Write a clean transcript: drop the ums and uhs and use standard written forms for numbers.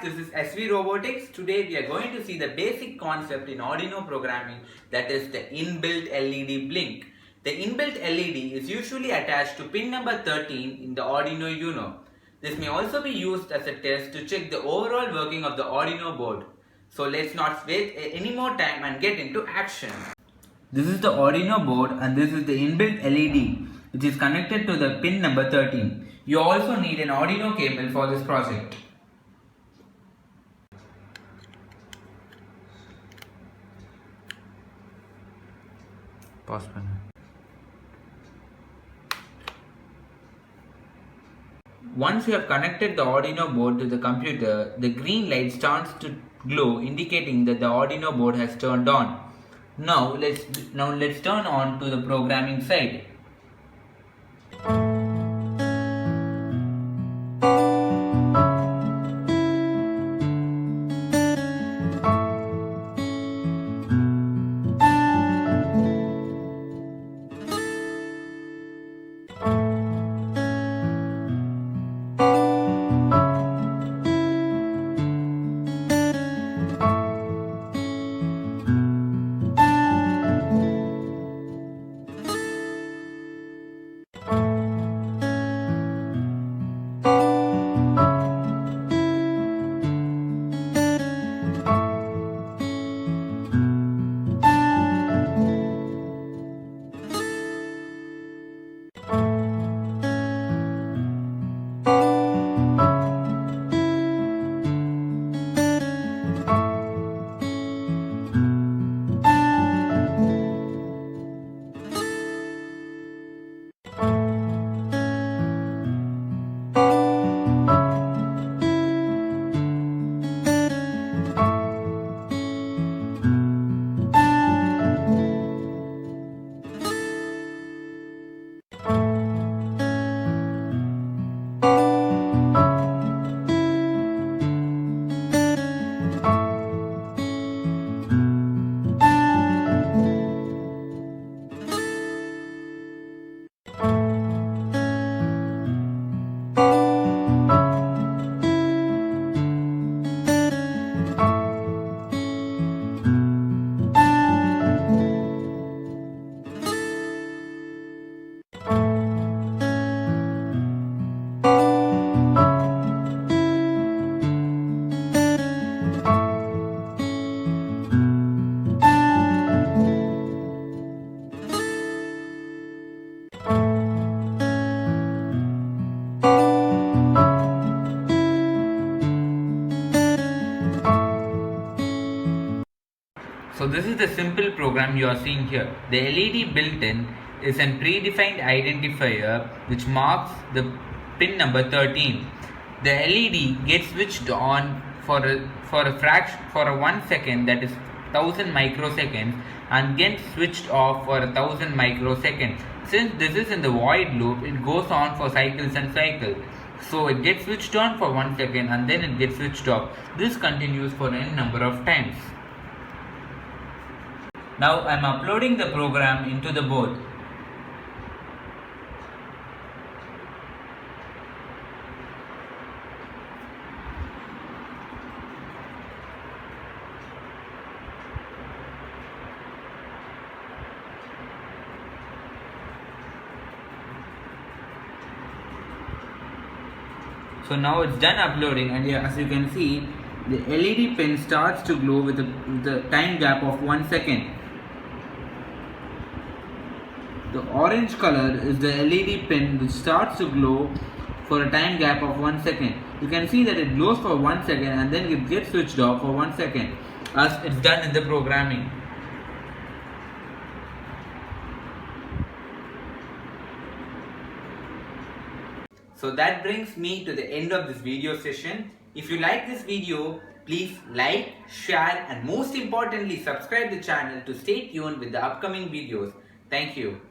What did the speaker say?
this is SV Robotics. Today we are going to see the basic concept in Arduino programming, that is the inbuilt LED blink. The inbuilt LED is usually attached to pin number 13 in the Arduino UNO. This may also be used as a test to check the overall working of the Arduino board. So let's not waste any more time and get into action. This is the Arduino board and this is the inbuilt LED which is connected to the pin number 13. You also need an Arduino cable for this project. Pause button. Once you have connected the Arduino board to the computer, the green light starts to glow, indicating that the Arduino board has turned on. Now let's turn on to the programming side. So this is the simple program you are seeing here. The LED built in is a predefined identifier which marks the pin number 13. The LED gets switched on for a 1 second, that is 1000 microseconds, and gets switched off for 1000 microseconds. Since this is in the void loop, it goes on for cycles and cycles. So it gets switched on for 1 second and then it gets switched off. This continues for n number of times. Now I am uploading the program into the board. So now it's done uploading, and as you can see, the LED pin starts to glow with the time gap of 1 second. The orange color is the LED pin which starts to glow for a time gap of 1 second. You can see that it glows for 1 second and then it gets switched off for 1 second, as it's done in the programming. So that brings me to the end of this video session. If you like this video, please like, share, and most importantly subscribe the channel to stay tuned with the upcoming videos. Thank you.